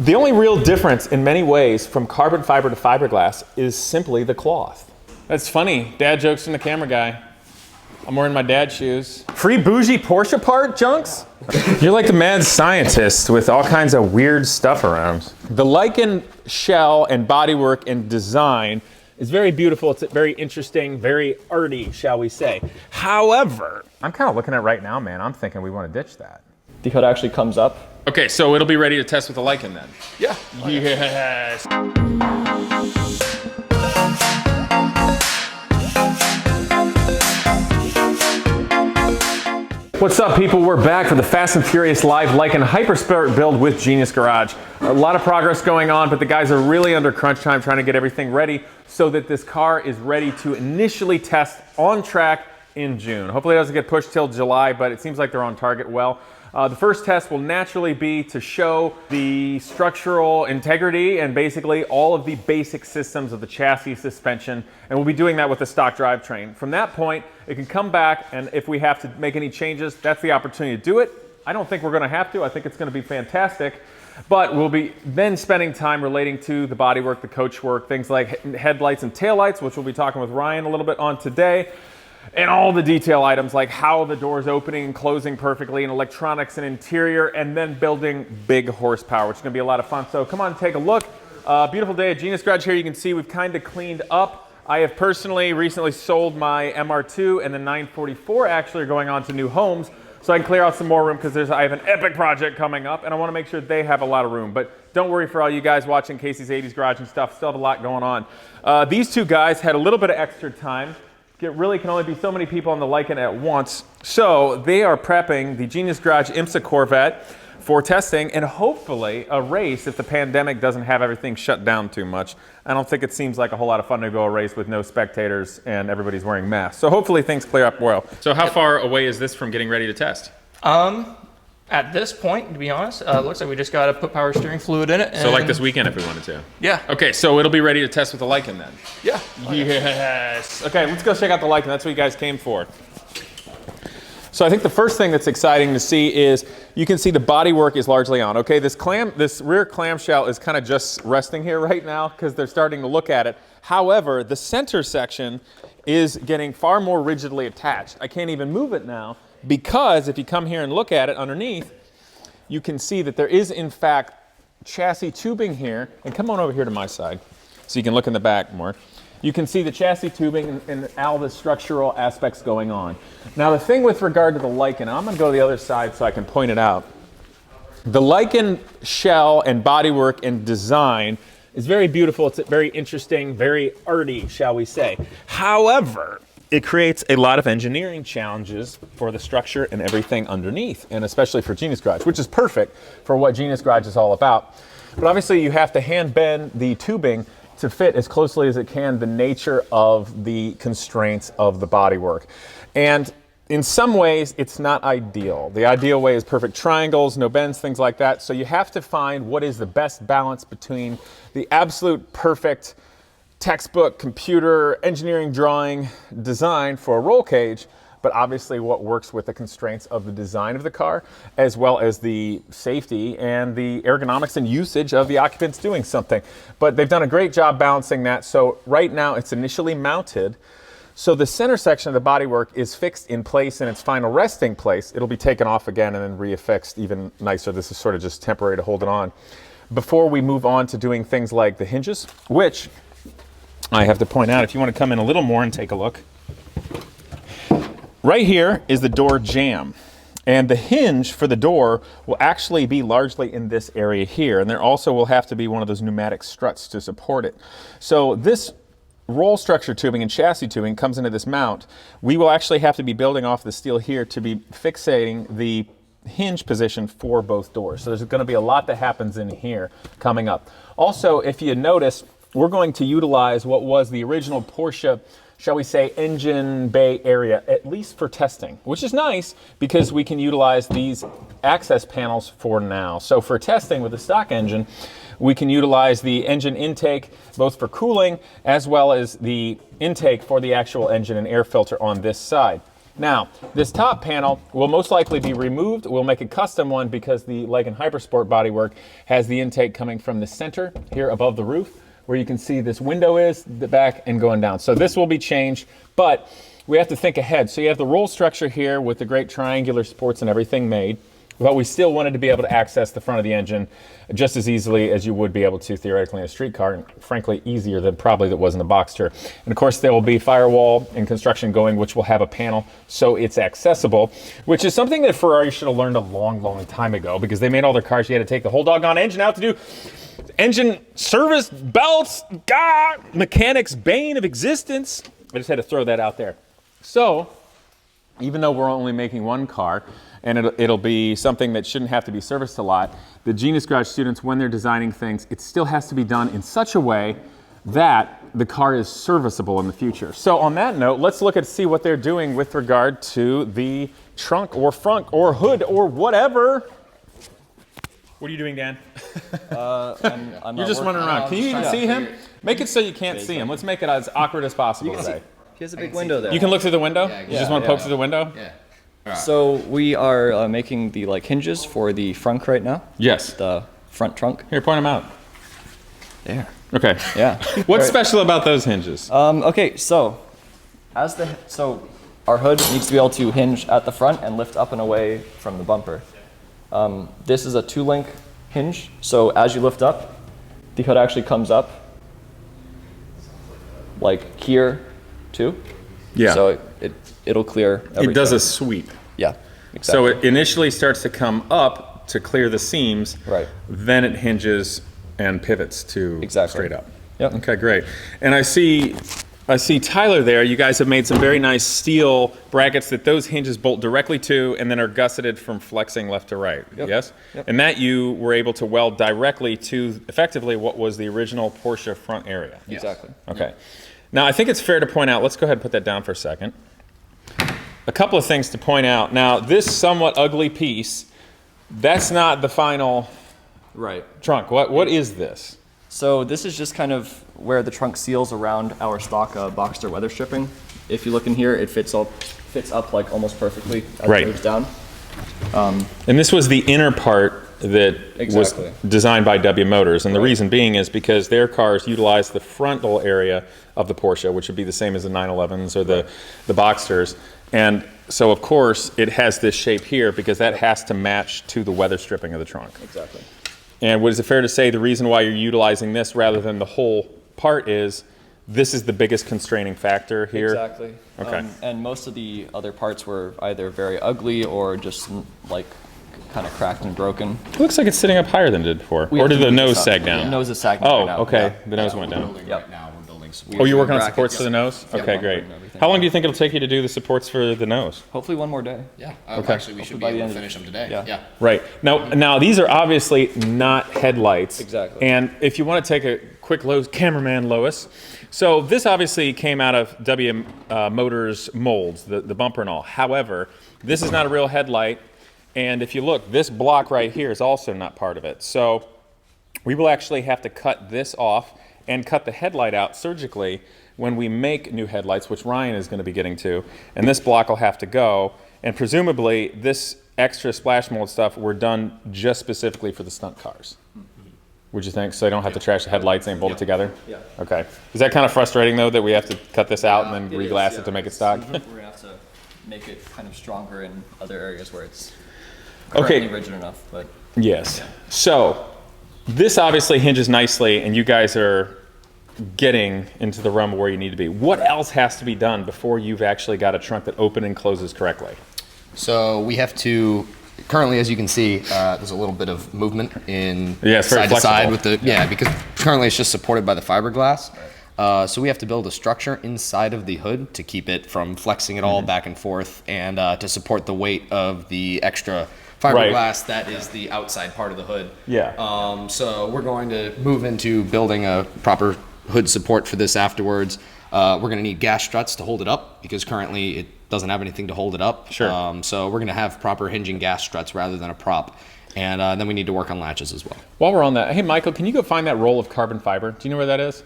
The only real difference in many ways from carbon fiber to fiberglass is simply the cloth. That's funny. Dad jokes from the camera guy. I'm wearing my dad's shoes. Free bougie Porsche part, Junks? You're like the mad scientist with all kinds of weird stuff around. The Lykan shell and bodywork and design is very beautiful. It's very interesting, very arty, shall we say. However, I'm kind of looking at it right now, man. I'm thinking we want to ditch that. The hood actually comes up. Okay, so it'll be ready to test with the Lykan then? Yeah. Yes. What's up, people? We're back for the Fast and Furious Live Lykan Hypersport build with Genius Garage. A lot of progress going on, but the guys are really under crunch time trying to get everything ready so that this car is ready to initially test on track in June. Hopefully it doesn't get pushed till July, but it seems like they're on target well. The first test will naturally be to show the structural integrity and basically all of the basic systems of the chassis, suspension, and we'll be doing that with the stock drivetrain. From that point, it can come back, and if we have to make any changes, that's the opportunity to do it. I don't think we're going to have to. I think it's going to be fantastic, but we'll be then spending time relating to the bodywork, the coach work, things like headlights and taillights, which we'll be talking with Ryan a little bit on today. And all the detail items like how the door's opening and closing perfectly and electronics and interior, and then building big horsepower, which is going to be a lot of fun. So come on, take a look. Beautiful day at Genius Garage here. You can see we've kind of cleaned up. I have personally recently sold my MR2, and the 944 actually are going on to new homes. So I can clear out some more room because I have an epic project coming up, and I want to make sure they have a lot of room. But don't worry for all you guys watching Casey's 80s Garage and stuff. Still have a lot going on. These two guys had a little bit of extra time. It really can only be so many people on the Lykan at once. So they are prepping the Genius Garage IMSA Corvette for testing and hopefully a race if the pandemic doesn't have everything shut down too much. I don't think it seems like a whole lot of fun to go a race with no spectators and everybody's wearing masks. So hopefully things clear up well. So how far away is this from getting ready to test? At this point, to be honest, it looks like we just got to put power steering fluid in it. So like this weekend if we wanted to? Yeah. Okay, so it'll be ready to test with the Lykan then? Yeah. Yes. Okay, let's go check out the Lykan. That's what you guys came for. So I think the first thing that's exciting to see is you can see the bodywork is largely on. Okay, this rear clamshell is kind of just resting here right now because they're starting to look at it. However, the center section is getting far more rigidly attached. I can't even move it now, because if you come here and look at it underneath, you can see that there is in fact chassis tubing here. And come on over here to my side so you can look in the back more. You can see the chassis tubing and all the structural aspects going on. Now the thing with regard to the Lykan, I'm going to go to the other side so I can point it out. The Lykan shell and bodywork and design is very beautiful. It's very interesting, very arty, shall we say. However, it creates a lot of engineering challenges for the structure and everything underneath, and especially for Genius Garage, which is perfect for what Genius Garage is all about. But obviously you have to hand bend the tubing to fit as closely as it can the nature of the constraints of the bodywork. And in some ways, it's not ideal. The ideal way is perfect triangles, no bends, things like that. So you have to find what is the best balance between the absolute perfect textbook, computer, engineering drawing design for a roll cage, but obviously what works with the constraints of the design of the car, as well as the safety and the ergonomics and usage of the occupants doing something. But they've done a great job balancing that. So right now it's initially mounted. So the center section of the bodywork is fixed in place in its final resting place. It'll be taken off again and then reaffixed even nicer. This is sort of just temporary to hold it on. Before we move on to doing things like the hinges, which I have to point out, if you want to come in a little more and take a look. Right here is the door jamb. And the hinge for the door will actually be largely in this area here. And there also will have to be one of those pneumatic struts to support it. So this roll structure tubing and chassis tubing comes into this mount. We will actually have to be building off the steel here to be fixating the hinge position for both doors. So there's going to be a lot that happens in here coming up. Also, if you notice, we're going to utilize what was the original Porsche, shall we say, engine bay area, at least for testing, which is nice because we can utilize these access panels for now. So for testing with the stock engine, we can utilize the engine intake both for cooling as well as the intake for the actual engine and air filter on this side. Now, this top panel will most likely be removed. We'll make a custom one because the Lykan Hypersport bodywork has the intake coming from the center here above the roof, where you can see this window is, the back, and going down. So this will be changed, but we have to think ahead. So you have the roll structure here with the great triangular supports and everything made, but we still wanted to be able to access the front of the engine just as easily as you would be able to theoretically in a street car, and frankly easier than probably that was in the Boxster. And of course there will be firewall and construction going, which will have a panel so it's accessible, which is something that Ferrari should have learned a long time ago, because they made all their cars, you had to take the whole doggone engine out to do engine service, belts, mechanics bane of existence. I just had to throw that out there. So even though we're only making one car, and it'll be something that shouldn't have to be serviced a lot, the Genius Garage students, when they're designing things, it still has to be done in such a way that the car is serviceable in the future. So on that note, let's look at see what they're doing with regard to the trunk or front or hood or whatever. What are you doing, Dan? I'm You're just running around. Can you even see him? Make it so you can't see him. Let's make it as awkward as possible today. He has a big window there. You can look through the window? Yeah, You just want to poke through the window? Yeah. So we are making the hinges for the frunk right now. Yes. The front trunk. Here, point them out. There. Okay. Yeah. What's special about those hinges? Okay, so our hood needs to be able to hinge at the front and lift up and away from the bumper. This is a 2-link hinge, so as you lift up, the hood actually comes up like here too. Yeah. So it'll clear everything. It does a sweep. Yeah. Exactly. So it initially starts to come up to clear the seams. Right. Then it hinges and pivots to straight up. Yep. Okay, great. And I see Tyler there. You guys have made some very nice steel brackets that those hinges bolt directly to and then are gusseted from flexing left to right. Yep. Yes? Yep. And that you were able to weld directly to effectively what was the original Porsche front area. Exactly. Okay. Now, I think it's fair to point out, let's go ahead and put that down for a second. A couple of things to point out. Now, this somewhat ugly piece, that's not the final trunk. What is this? So this is just kind of where the trunk seals around our stock Boxster weather stripping. If you look in here, it fits up like almost perfectly as it moves down. And this was the inner part that was designed by W Motors, and the reason being is because their cars utilize the frontal area of the Porsche, which would be the same as the 911s or the Boxsters. And so, of course, it has this shape here because that has to match to the weather stripping of the trunk. Exactly. And is it fair to say the reason why you're utilizing this rather than the whole part is this is the biggest constraining factor here? Exactly. Okay. And most of the other parts were either very ugly or just like kind of cracked and broken. It looks like it's sitting up higher than it did before. Or did the nose sag down? The nose is sagging right now. Oh, okay. Yeah. The nose went down. Right now we're building supports. Oh, you're working on supports for the nose? Okay, great. How long do you think it'll take you to do the supports for the nose? Hopefully one more day. Yeah. Okay. Actually, we should be by the able end to of finish them today. Yeah. Right. Now these are obviously not headlights. Exactly. And if you want to take a quick look, cameraman Lois. So this obviously came out of W Motors molds, the bumper and all. However, this is not a real headlight. And if you look, this block right here is also not part of it. So we will actually have to cut this off and cut the headlight out surgically when we make new headlights, which Ryan is going to be getting to. And this block will have to go. And presumably this extra splash mold stuff were done just specifically for the stunt cars. Would you think? So they don't have to trash the headlights and bolt it together? Yeah. Okay. Is that kind of frustrating though that we have to cut this out and then re-glass it to make it stock? We're gonna have to make it kind of stronger in other areas where it's Okay. currently rigid enough, but Yes. So this obviously hinges nicely and you guys are getting into the realm where you need to be. What else has to be done before you've actually got a trunk that opens and closes correctly? So we have to, currently as you can see, there's a little bit of movement in Yeah, it's very side to side flexible. with the, because currently it's just supported by the fiberglass. So we have to build a structure inside of the hood to keep it from flexing at all back and forth and to support the weight of the extra fiberglass that is the outside part of the hood. Yeah. So we're going to move into building a proper hood support for this afterwards. We're going to need gas struts to hold it up because currently it doesn't have anything to hold it up. Sure. So we're going to have proper hinging gas struts rather than a prop. And then we need to work on latches as well. While we're on that, hey Michael, can you go find that roll of carbon fiber? Do you know where that is?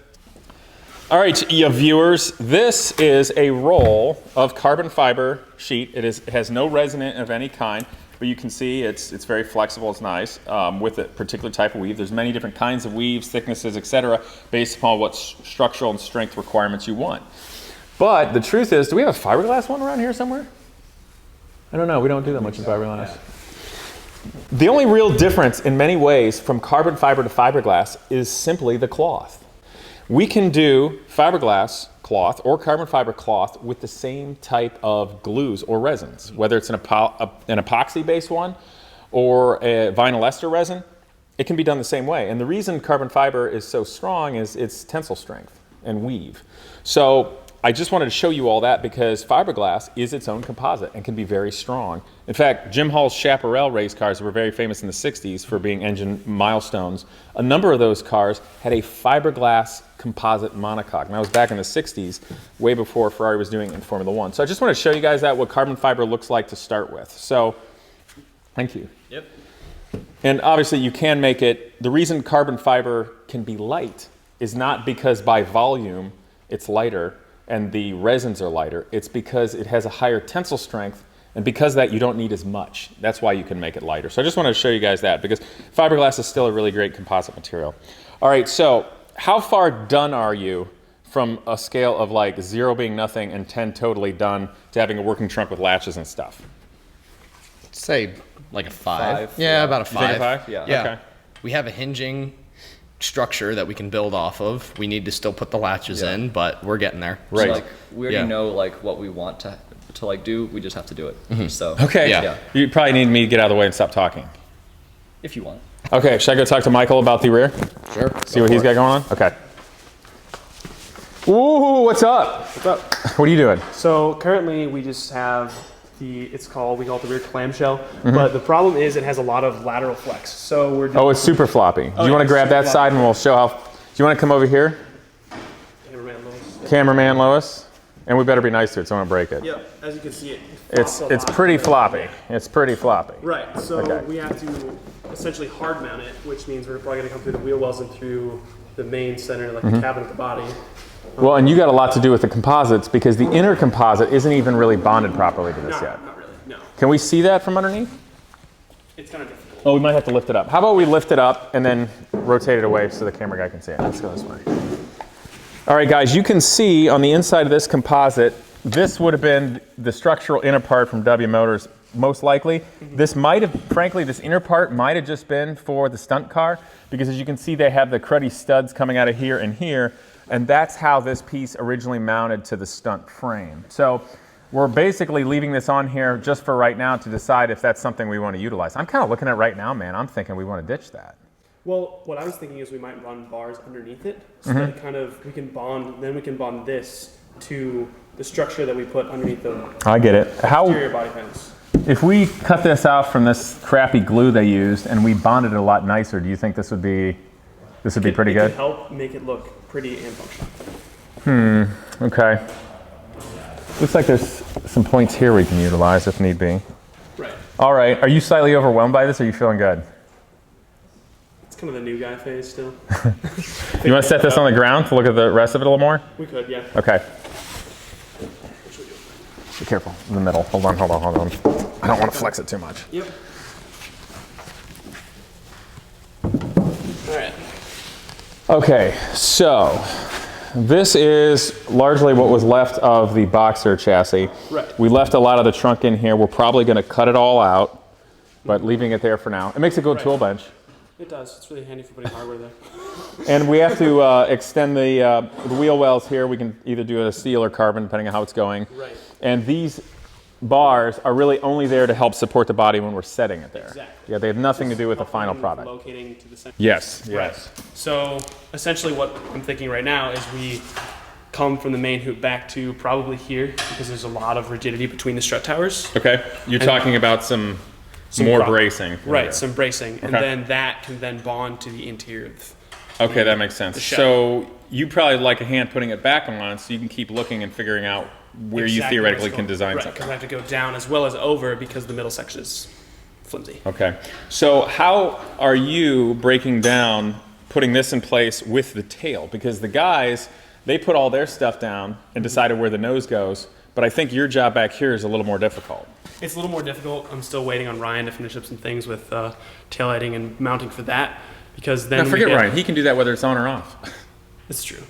All right, you viewers, this is a roll of carbon fiber sheet. It has no resin in it of any kind, but you can see it's very flexible, it's nice, with a particular type of weave. There's many different kinds of weaves, thicknesses, etc., based upon what structural and strength requirements you want. But the truth is, do we have a fiberglass one around here somewhere? I don't know, we don't do that much in fiberglass. The only real difference in many ways from carbon fiber to fiberglass is simply the cloth. We can do fiberglass cloth or carbon fiber cloth with the same type of glues or resins, whether it's an epoxy-based one or a vinyl ester resin. It can be done the same way. And the reason carbon fiber is so strong is its tensile strength and weave. So I just wanted to show you all that because fiberglass is its own composite and can be very strong. In fact, Jim Hall's Chaparral race cars were very famous in the 60s for being engine milestones. A number of those cars had a fiberglass composite monocoque. And that was back in the 60s, way before Ferrari was doing it in Formula One. So I just want to show you guys that, what carbon fiber looks like to start with. So, thank you. Yep. And obviously you can make it, the reason carbon fiber can be light is not because by volume it's lighter and the resins are lighter, it's because it has a higher tensile strength, and because of that you don't need as much. That's why you can make it lighter. So I just wanted to show you guys that because fiberglass is still a really great composite material. All right, so how far done are you from a scale of like 0 being nothing and 10 totally done to having a working trunk with latches and stuff? Say like a 5. 5. Yeah, about a 5. You think a 5? Yeah. Yeah. Okay. We have a hinging structure that we can build off of. We need to still put the latches in, but we're getting there. Right. So, like, we already Yeah. know like what we want to like do. We just have to do it. So Okay. Yeah. You probably need me to get out of the way and stop talking. if you want. Okay, should I go talk to Michael about the rear? Sure. See what he's got going on? Okay. Ooh, what's up? What's up? What are you doing? So currently we just have we call it the rear clamshell, but the problem is it has a lot of lateral flex. So we're doing Oh, it's super floppy. Do you yeah, want to it's grab super that side and we'll show how, do you want to come over here? cameraman Lewis. Cameraman Lois? And we better be nice to it so I don't break it. Yeah, as you can see, It's flops a lot. pretty floppy. It's pretty floppy. Right. So Okay. we have to essentially hard mount it, which means we're probably going to come through the wheel wells and through the main center, like the cabin at the body. Well, and you got a lot to do with the composites because the inner composite isn't even really bonded properly to this yet. Not really. No. Can we see that from underneath? It's kind of difficult. Oh, we might have to lift it up. How about we lift it up and then rotate it away so the camera guy can see it? Let's go this way. All right, guys, you can see on the inside of this composite, this would have been the structural inner part from W Motors, most likely. This might have, frankly, this inner part might have just been for the stunt car because as you can see, they have the cruddy studs coming out of here and here, and that's how this piece originally mounted to the stunt frame. So we're basically leaving this on here just for right now to decide if that's something we want to utilize. I'm kind of looking at it right now, man. I'm thinking we want to ditch that. Well, what I was thinking is we might run bars underneath it, so that it kind of we can bond this to the structure that we put underneath the I get it. exterior body panels. If we cut this out from this crappy glue they used and we bonded it a lot nicer, do you think this would be pretty It good? could help make it look pretty and functional. Okay. Looks like there's some points here we can utilize if need be. Right. All right. Are you slightly overwhelmed by this or are you feeling good? It's kind of the new guy phase still. You want to set this on the ground to look at the rest of it a little more? We could, yeah. Okay. Be careful in the middle. Hold on. I don't want to flex it too much. Yep. All right. Okay, so this is largely what was left of the Boxer chassis. Right. We left a lot of the trunk in here. We're probably going to cut it all out, but leaving it there for now. It makes a good tool bench. It does. It's really handy for putting hardware there. And we have to extend the wheel wells here. We can either do it as steel or carbon, depending on how it's going. Right. And these bars are really only there to help support the body when we're setting it there. Exactly. Yeah, they have nothing to do with the final product. Locating to the center. Yes, Right. So essentially what I'm thinking right now is we come from the main hoop back to probably here because there's a lot of rigidity between the strut towers. Okay, you're And- talking about some more prop- bracing. Right, some bracing. And Okay. then that can then bond to the interior of Okay, that makes sense. the shell. So you probably like a hand putting it back on so you can keep looking and figuring out where you exactly theoretically what's can going- design right, something. because I have to go down as well as over because the middle section is flimsy. Okay, so how are you breaking down putting this in place with the tail? Because the guys They put all their stuff down and decided where the nose goes, but I think your job back here is a little more difficult. It's a little more difficult. I'm still waiting on Ryan to finish up some things with tail lighting and mounting for that, because then Now forget Ryan, he can do that whether it's on or off. It's true.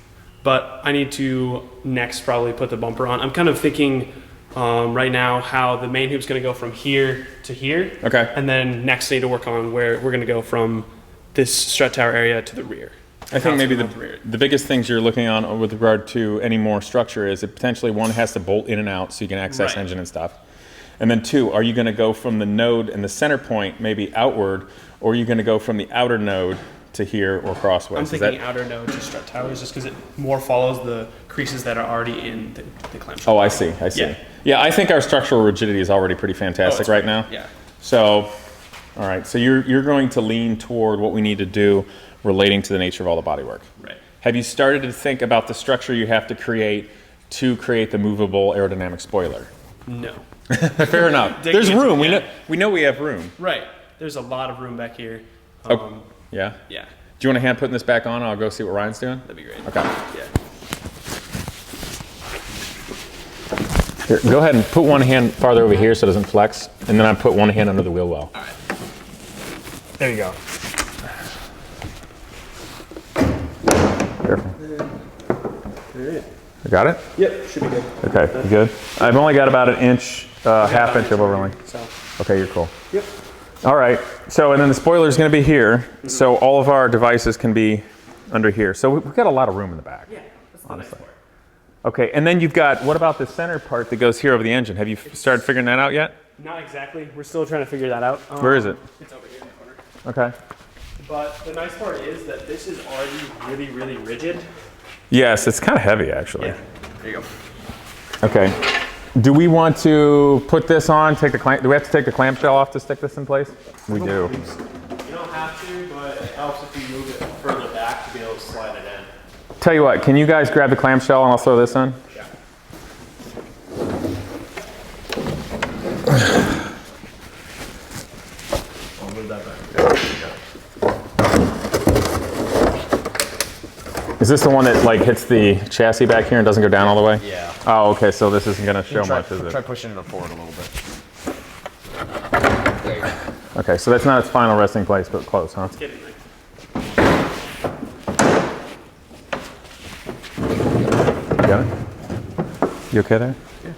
But I need to next probably put the bumper on. I'm kind of thinking right now how the main hoop's going to go from here to here. Okay. And then next I need to work on where we're going to go from this strut tower area to the rear. I think maybe the biggest things you're looking on with regard to any more structure is that potentially one has to bolt in and out so you can access Right. engine and stuff. And then two, are you going to go from the node and the center point maybe outward, or are you going to go from the outer node to here or crossways? I'm thinking outer node to strut towers just because it more follows the creases that are already in the clamshell. Oh, I see. Yeah, I think our structural rigidity is already pretty fantastic it's right great. now. Yeah. So, all right. So you're going to lean toward what we need to do relating to the nature of all the bodywork. Right. Have you started to think about the structure you have to create the movable aerodynamic spoiler? No. Fair enough. Dig There's into room. it, yeah. We know we have room. Right. There's a lot of room back here. Oh, yeah. Yeah. Do you want a hand putting this back on? I'll go see what Ryan's doing. That'd be great. Okay. Yeah. Here, go ahead and put one hand farther over here so it doesn't flex, and then I put one hand under the wheel well. All right. There you go. Careful. I got it? Yep. Should be good. Okay, you good? I've only got about an inch, half inch of overlay. So. Okay, you're cool. Yep. All right, so and then the spoiler is going to be here, so all of our devices can be under here. So we've got a lot of room in the back. Yeah. That's the Honestly. nice part. Okay, and then you've got, what about the center part that goes here over the engine? Have you started figuring that out yet? Not exactly. We're still trying to figure that out. Where is it? It's over here in the corner. Okay. But the nice part is that this is already really, really rigid. Yes, it's kind of heavy actually. Yeah. There you go. Okay. Do we want to put this on, do we have to take the clamshell off to stick this in place? We do. You don't have to, but it helps if you move it further back to be able to slide it in. Tell you what, can you guys grab the clamshell and I'll throw this in? Yeah. I'll move that back. Is this the one that like hits the chassis back here and doesn't go down all the way? Yeah. Oh, okay, so this isn't gonna show much, is Try it? pushing it forward a little bit. There you go. Okay, so that's not its final resting place, but close, huh? Getting there. You got it? You okay there? Yeah.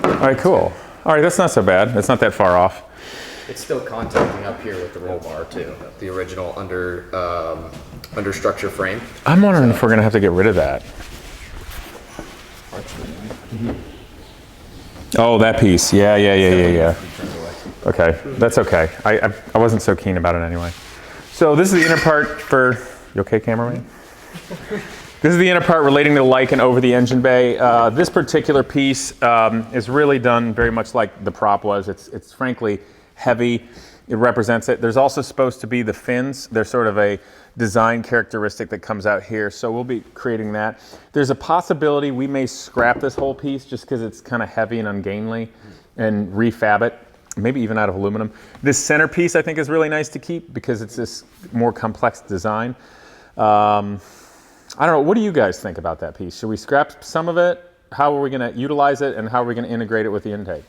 All right, cool. All right, that's not so bad. That's not that far off. It's still contacting up here with the roll bar too. The original under structure frame. I'm wondering if we're gonna have to get rid of that. Oh, that piece. Yeah. Okay, that's okay. I wasn't so keen about it anyway. So this is the inner part for, you okay, cameraman? This is the inner part relating to the Lykan over the engine bay. This particular piece is really done very much like the prop was. It's frankly heavy. It represents it. There's also supposed to be the fins. They're sort of a design characteristic that comes out here. So we'll be creating that. There's a possibility we may scrap this whole piece just because it's kind of heavy and ungainly and refab it, maybe even out of aluminum. This center piece I think is really nice to keep because it's this more complex design. I don't know, what do you guys think about that piece? Should we scrap some of it? How are we gonna utilize it and how are we gonna integrate it with the intake?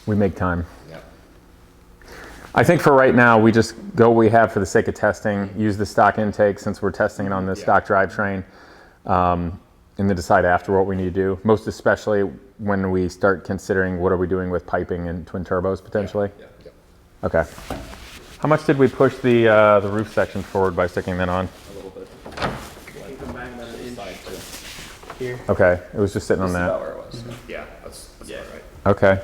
We make time. Yep. I think for right now, we just go what we have for the sake of testing, use the stock intake since we're testing it on this stock drivetrain, and then decide after what we need to do, most especially when we start considering what are we doing with piping and twin turbos potentially. Yep. Okay. How much did we push the roof section forward by sticking that on? A little bit. Here. Okay, it was just sitting on This is about that. where it was. Yeah, that's about right. Okay.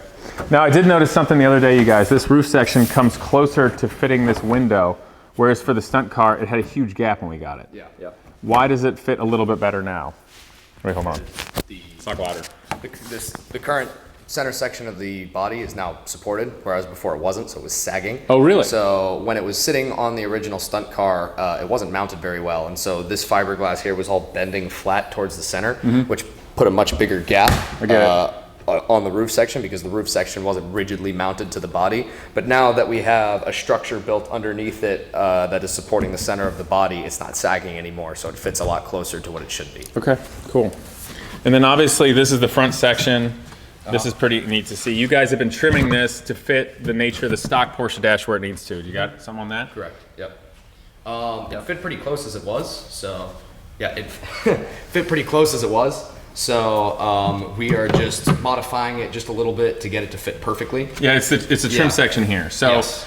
Now I did notice something the other day, you guys. This roof section comes closer to fitting this window, whereas for the stunt car, it had a huge gap when we got it. Yeah. Yep. Why does it fit a little bit better now? Wait, hold on. It's not louder. The current center section of the body is now supported, whereas before it wasn't, so it was sagging. Oh, really? So when it was sitting on the original stunt car, it wasn't mounted very well, and so this fiberglass here was all bending flat towards the center, which put a much bigger gap. I get it. on the roof section because the roof section wasn't rigidly mounted to the body. But now that we have a structure built underneath it that is supporting the center of the body, it's not sagging anymore, so it fits a lot closer to what it should be. Okay, cool. And then obviously this is the front section. This is pretty neat to see. You guys have been trimming this to fit the nature of the stock Porsche dash where it needs to. You got some on that? Correct. Yep. It fit pretty close as it was. So yeah, it fit pretty close as it was. So we are just modifying it just a little bit to get it to fit perfectly. Yeah, it's a trim section here. So Yes.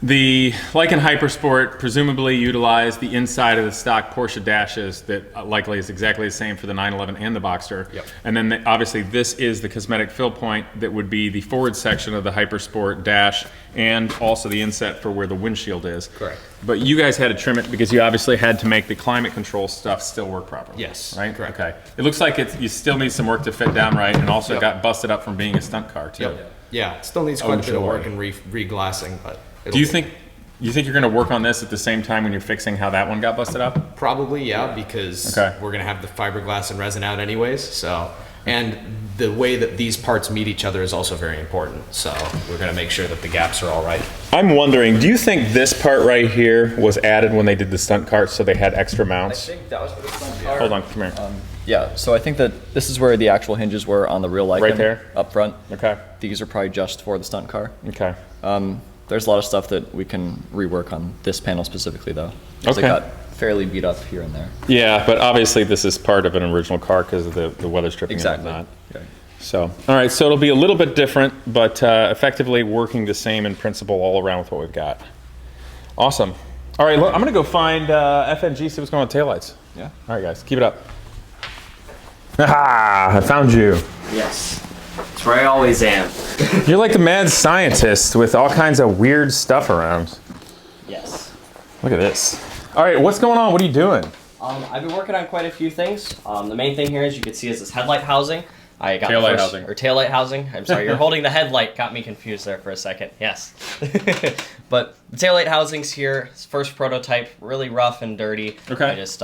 the Lykan Hypersport presumably utilized the inside of the stock Porsche dashes that likely is exactly the same for the 911 and the Boxster. Yep. And then obviously this is the cosmetic fill point that would be the forward section of the Hypersport dash and also the inset for where the windshield is. Correct. But you guys had to trim it because you obviously had to make the climate control stuff still work properly. Yes, Right? correct. Okay. It looks like you still need some work to fit down right and also Yep. got busted up from being a stunt car too. Yeah, it still needs quite a bit of joy. work and re-glassing, but Do you think you're going to work on this at the same time when you're fixing how that one got busted up? Probably, yeah, because Okay. we're gonna have the fiberglass and resin out anyways. So, and the way that these parts meet each other is also very important. So we're gonna make sure that the gaps are all right. I'm wondering, do you think this part right here was added when they did the stunt cart so they had extra I mounts? think that was for the stunt car. Hold on, come here. Yeah, so I think that this is where the actual hinges were on the real Lykan. Right there? Up front. Okay. These are probably just for the stunt car. Okay. There's a lot of stuff that we can rework on this panel specifically, though. 'Cause Okay. it got fairly beat up here and there. Yeah, but obviously this is part of an original car because of the weather stripping Exactly. and whatnot. Okay. So, all right, so it'll be a little bit different, but effectively working the same in principle all around with what we've got. Awesome. All right, look, I'm gonna go find FNG, see what's going on with taillights. Yeah. All right, guys, keep it up. Aha, I found you. Yes. That's where I always am. You're like the mad scientist with all kinds of weird stuff around. Yes. Look at this. All right, what's going on? What are you doing? I've been working on quite a few things. The main thing here, as you can see, is this headlight housing. I got Taillight housing. Or taillight housing. I'm sorry, you're holding the headlight. Got me confused there for a second. Yes. But the taillight housing's here. It's first prototype, really rough and dirty. Okay. I just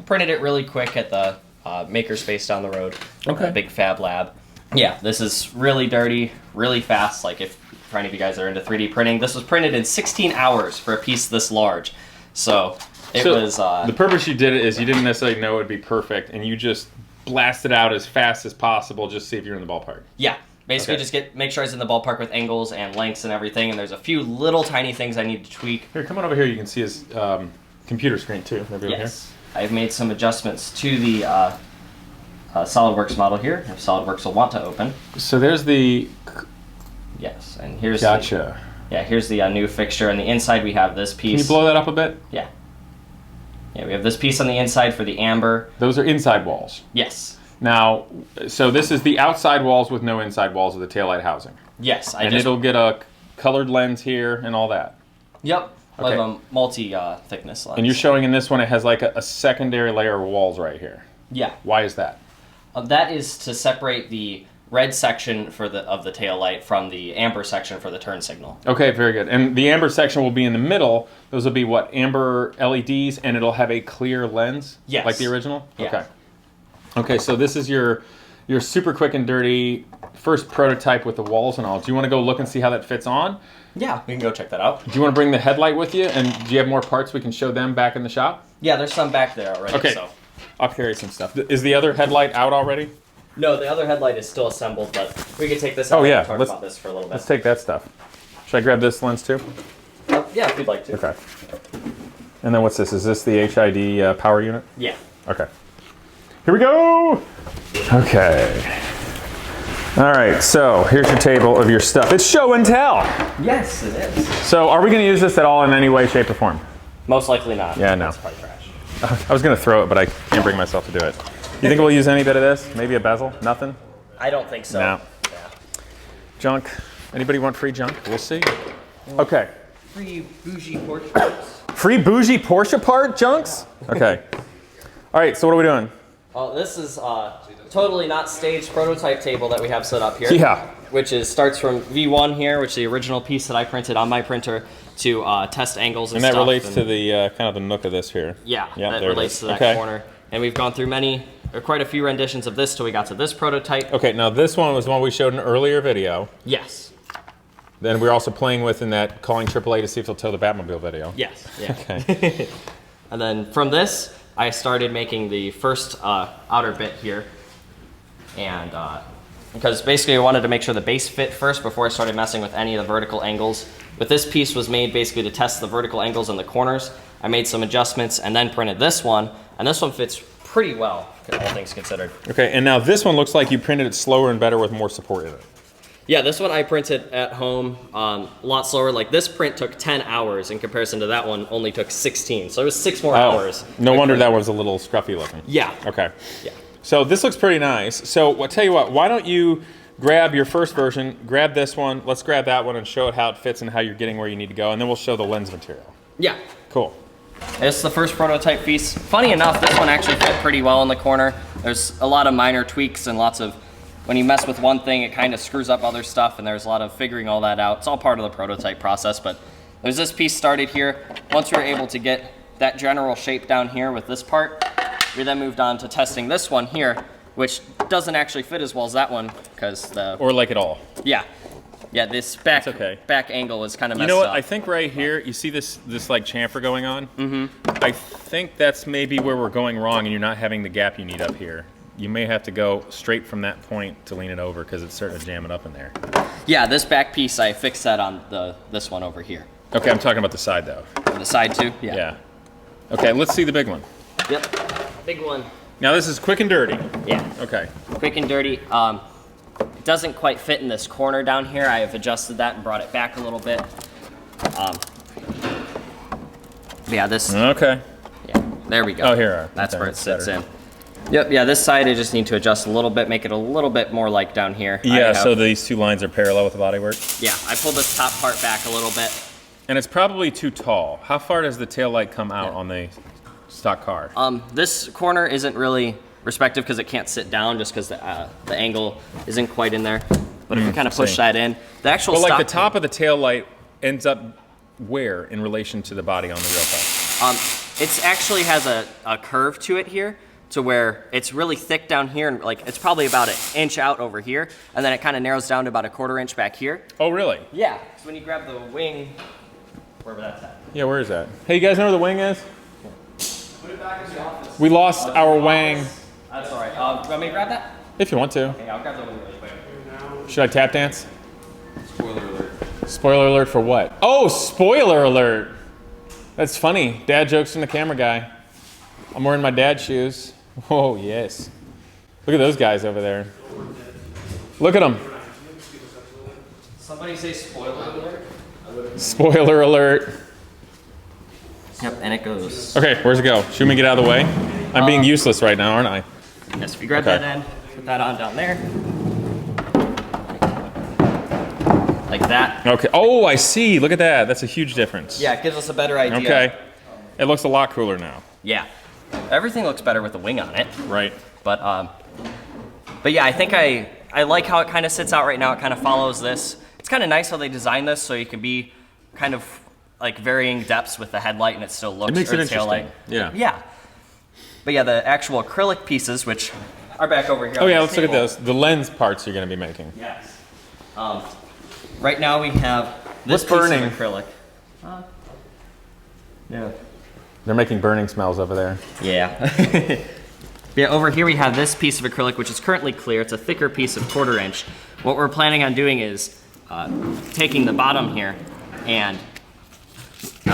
printed it really quick at the makerspace down the road. Okay. Big Fab Lab. Yeah, this is really dirty, really fast. Like if for any of you guys that are into 3D printing, this was printed in 16 hours for a piece this large. So it was. The purpose you did it is you didn't necessarily know it would be perfect, and you just blasted out as fast as possible, just to see if you're in the ballpark. Yeah, basically Okay. just make sure I was in the ballpark with angles and lengths and everything. And there's a few little tiny things I need to tweak. Here, come on over here. You can see his computer screen too. Maybe over here. Yes, I've made some adjustments to the SolidWorks model here. If SolidWorks will want to open. So there's the. Yes, and here's Gotcha. here's the new fixture. On the inside we have this piece. Can you blow that up a bit? Yeah. Yeah, we have this piece on the inside for the amber. Those are inside walls. Yes. Now, so this is the outside walls with no inside walls of the taillight housing. Yes, And it'll get a colored lens here and all that. Yep. Okay. Of a multi-thickness lens. And you're showing in this one it has like a secondary layer of walls right here. Yeah. Why is that? That is to separate the red section of the tail light from the amber section for the turn signal. Okay, very good. And the amber section will be in the middle. Those will be what, amber LEDs, and it'll have a clear lens? Yes. Like the original? Yeah. Okay. Okay, so this is your super quick and dirty first prototype with the walls and all. Do you want to go look and see how that fits on? Yeah, we can go check that out. Do you want to bring the headlight with you? And do you have more parts we can show them back in the shop? Yeah, there's some back there already. Okay. So. I'll carry some stuff. Is the other headlight out already? No, the other headlight is still assembled, but we can take this out yeah, and talk let's- about this for a little bit. Let's take that stuff. Should I grab this lens too? Yeah, if you'd like to. Okay. And then what's this? Is this the HID power unit? Yeah. Okay. Here we go! Okay. All right, so here's your table of your stuff. It's show and tell! Yes, it is. So are we gonna use this at all in any way, shape, or form? Most likely not. Yeah, no. That's probably trash. I was gonna throw it, but I can't bring myself to do it. You think we'll use any bit of this? Maybe a bezel? Nothing? I don't think so. No. Yeah. Junk? Anybody want free junk? We'll see. Okay. Free bougie porch parts. Free bougie Porsche part junks? Okay. All right, so what are we doing? Well, this is totally not staged prototype table that we have set up here. Yeah. Which starts from V1 here, which is the original piece that I printed on my printer to test angles and And that stuff. relates to the kind of the nook of this here. Yeah, Yeah, that there it relates is. to that Okay. corner. And we've gone through many There are quite a few renditions of this till we got to this prototype. Okay, now this one was one we showed in an earlier video. Yes. Then we're also playing with in that calling AAA to see if they'll tow the Batmobile video. Yes. Yeah. Okay. And then from this, I started making the first outer bit here. And because basically I wanted to make sure the base fit first before I started messing with any of the vertical angles. But this piece was made basically to test the vertical angles in the corners. I made some adjustments and then printed this one. And this one fits pretty well, all things considered. Okay, and now this one looks like you printed it slower and better with more support in it. Yeah, this one I printed at home a lot slower. Like this print took 10 hours in comparison to that one only took 16. So it was 6 more hours. No wonder that one's a little scruffy looking. Yeah. Okay. Yeah. So this looks pretty nice. So I'll tell you what, why don't you grab your first version, grab this one, let's grab that one and show it how it fits and how you're getting where you need to go, and then we'll show the lens material. Yeah. Cool. This is the first prototype piece. Funny enough, this one actually fit pretty well in the corner. There's a lot of minor tweaks and lots of, when you mess with one thing, it kind of screws up other stuff, and there's a lot of figuring all that out. It's all part of the prototype process, but there's this piece started here. Once we were able to get that general shape down here with this part, we then moved on to testing this one here, which doesn't actually fit as well as that one, because the... Or like it all. Yeah. Yeah, this back, okay. back angle was kind of messed up. You know what, I think right here, you see this like chamfer going on? Mm-hmm. I think that's maybe where we're going wrong and you're not having the gap you need up here. You may have to go straight from that point to lean it over because it's starting to jam it up in there. Yeah, this back piece, I fixed that on this one over here. Okay, I'm talking about the side though. The side too? Yeah. Yeah. Okay, let's see the big one. Yep, big one. Now this is quick and dirty. Yeah. Okay. Quick and dirty. It doesn't quite fit in this corner down here. I have adjusted that and brought it back a little bit. Yeah, this. Okay. Yeah, there we go. Oh, here. That's Okay, where it sits better. in. Yep, yeah, this side I just need to adjust a little bit, make it a little bit more like down here. Yeah, so these two lines are parallel with the bodywork. Yeah, I pulled this top part back a little bit. And it's probably too tall. How far does the tail light come out on the stock car? This corner isn't really respective because it can't sit down just because the angle isn't quite in there. But if we kind of push that in, the actual Well, stock... like the top of the tail light ends up where in relation to the body on the real car? It actually has a curve to it here, to where it's really thick down here, and like it's probably about an inch out over here, and then it kind of narrows down to about a 1/4 inch back here. Oh, really? Yeah. So when you grab the wing, wherever that's at. Yeah, where is that? Hey, you guys know where the wing is? Put it back in the office. We lost our wang. That's all right. Want me to grab that? If you want to. Okay, I'll grab the wing really quick. Should I tap dance? Spoiler alert. Spoiler alert for what? Oh, spoiler alert! That's funny. Dad jokes from the camera guy. I'm wearing my dad's shoes. Oh, yes. Look at those guys over there. Look at them. Somebody say spoiler alert. Spoiler alert. Yep, and it goes. Okay, where's it go? Should we get out of the way? I'm being useless right now, aren't I? Yes, if you grab Okay. that end, put that on down there. Like that. Okay. Oh, I see. Look at that. That's a huge difference. Yeah, it gives us a better idea. Okay. It looks a lot cooler now. Yeah. Everything looks better with the wing on it. Right. But yeah, I think I like how it kind of sits out right now. It kind of follows this. It's kind of nice how they designed this so you can be kind of like varying depths with the headlight and it still looks, It makes or it the tail light. interesting. Yeah. But yeah, the actual acrylic pieces, which are back over here. Oh on yeah, the let's look at table. those. The lens parts you're going to be making. Yes. Right now we have this What's burning? piece of acrylic. Yeah. They're making burning smells over there. Yeah. Yeah, over here we have this piece of acrylic, which is currently clear. It's a thicker piece of 1/4 inch. What we're planning on doing is taking the bottom here and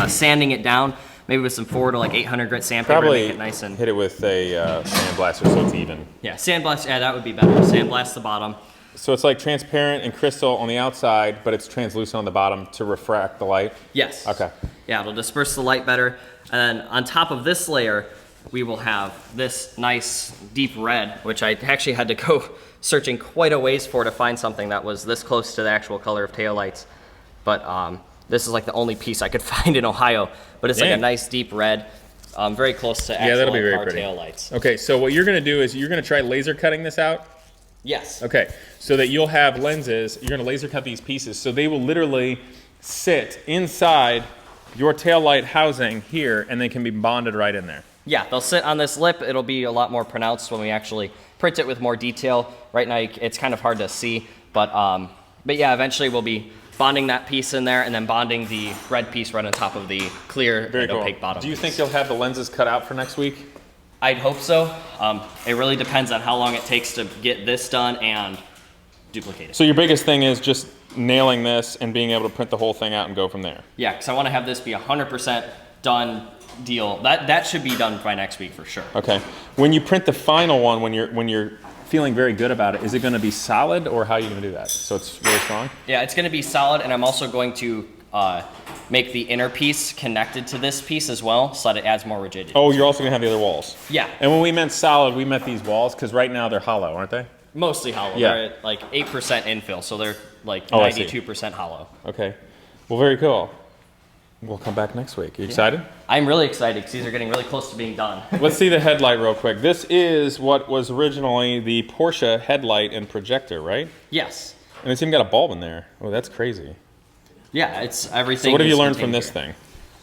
sanding it down, maybe with some 400 to like 800 grit sandpaper to Probably make it nice and... hit it with a sandblaster so it's even. Yeah, sandblast, yeah, that would be better. Sandblast the bottom. So it's like transparent and crystal on the outside, but it's translucent on the bottom to refract the light? Yes. Okay. Yeah, it'll disperse the light better. And then on top of this layer, we will have this nice deep red, which I actually had to go searching quite a ways for to find something that was this close to the actual color of taillights. But this is like the only piece I could find in Ohio. But it's like a Damn. nice deep red, very close to actual that'll be very car pretty. taillights. Okay, so what you're going to do is you're going to try laser cutting this out? Yes. Okay, so that you'll have lenses, you're going to laser cut these pieces, so they will literally sit inside your taillight housing here, and they can be bonded right in there. Yeah, they'll sit on this lip. It'll be a lot more pronounced when we actually print it with more detail. Right now, it's kind of hard to see, but yeah, eventually we'll be bonding that piece in there and then bonding the red piece right on top of the clear and opaque bottom. Do you piece. think you'll have the lenses cut out for next week? I'd hope so. It really depends on how long it takes to get this done and duplicate it. So your biggest thing is just nailing this and being able to print the whole thing out and go from there. Yeah, because I want to have this be 100% done deal. That should be done by next week for sure. Okay. When you print the final one, when you're feeling very good about it, is it going to be solid or how are you going to do that? So it's really strong? Yeah, it's going to be solid, and I'm also going to make the inner piece connected to this piece as well so that it adds more rigidity. Oh, you're also going to have the other walls? Yeah. And when we meant solid, we meant these walls because right now they're hollow, aren't they? Mostly hollow. Yeah. They're at like 8% infill, so they're like Oh, I see. 92% hollow. Okay. Well, very cool. We'll come back next week. You excited? I'm really excited because these are getting really close to being done. Let's see the headlight real quick. This is what was originally the Porsche headlight and projector, right? Yes. And it's even got a bulb in there. Oh, that's crazy. Yeah, it's everything. So what have you is learned from contained this here.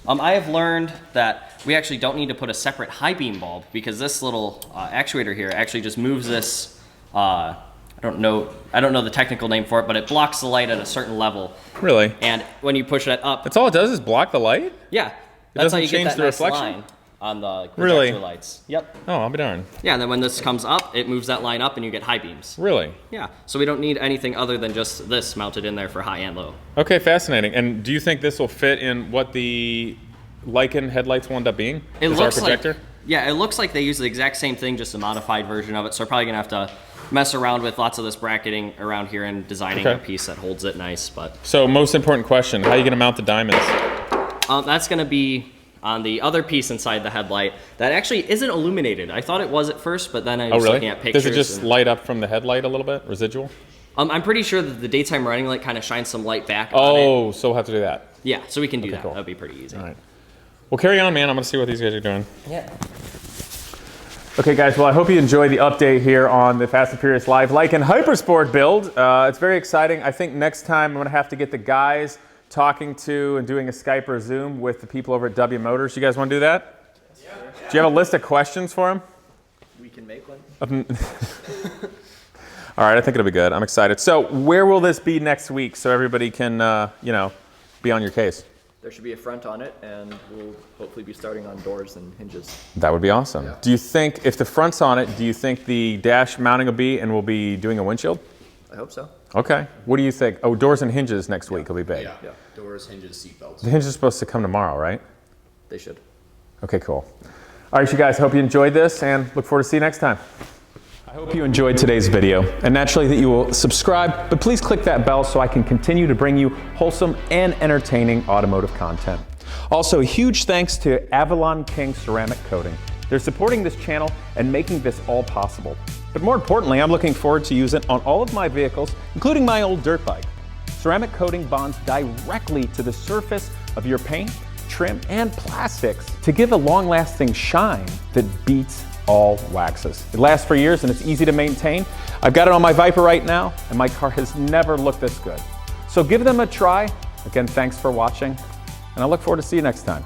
thing? I have learned that we actually don't need to put a separate high beam bulb because this little actuator here actually just moves this. I don't know the technical name for it, but it blocks the light at a certain level. Really? And when you push that up, That's all it does is block the light? yeah, that's doesn't how you get change that the nice reflection? line on the projector Really? lights. Yep. Oh, I'll be darned. Yeah, and then when this comes up, it moves that line up, and you get high beams. Really? Yeah, so we don't need anything other than just this mounted in there for high and low. Okay, fascinating. And do you think this will fit in what the Lykan headlights will end up being? It Is our looks projector? like, yeah, it looks like they use the exact same thing, just a modified version of it. So we're probably gonna have to mess around with lots of this bracketing around here and designing Okay. a piece that holds it nice. But So most important question, how are you going to mount the diamonds? that's gonna be on the other piece inside the headlight that actually isn't illuminated. I thought it was at first, but then I Oh, was really? looking at pictures. Does it just and- light up from the headlight a little bit, residual? I'm pretty sure that the daytime running light kind of shines some light back on it. Oh, so we'll have to do that. Yeah, so we can do that. cool. That'd be pretty easy. All right. Well, carry on, man. I'm going to see what these guys are doing. Yeah. Okay, guys, well, I hope you enjoyed the update here on the Fast and Furious Live Lykan Hypersport build. It's very exciting. I think next time I'm going to have to get the guys talking to and doing a Skype or Zoom with the people over at W Motors. You guys want to do that? Yeah. Do you have a list of questions for them? We can make one. All right, I think it'll be good. I'm excited. So where will this be next week so everybody can, be on your case? There should be a front on it, and we'll hopefully be starting on doors and hinges. That would be awesome. Yeah. Do you think, if the front's on it, do you think the dash mounting will be and we'll be doing a windshield? I hope so. Okay. What do you think? Oh, doors and hinges next week will be big. Yeah. Doors, hinges, seatbelts. The hinge is supposed to come tomorrow, right? They should. Okay, cool. All right, you guys, hope you enjoyed this and look forward to see you next time. I hope you enjoyed today's video and naturally that you will subscribe, but please click that bell so I can continue to bring you wholesome and entertaining automotive content. Also, a huge thanks to Avalon King ceramic coating. They're supporting this channel and making this all possible. But more importantly, I'm looking forward to using it on all of my vehicles, including my old dirt bike. Ceramic coating bonds directly to the surface of your paint, trim, and plastics to give a long-lasting shine that beats all waxes. It lasts for years and it's easy to maintain. I've got it on my Viper right now and my car has never looked this good. So give them a try. Again, thanks for watching and I look forward to see you next time.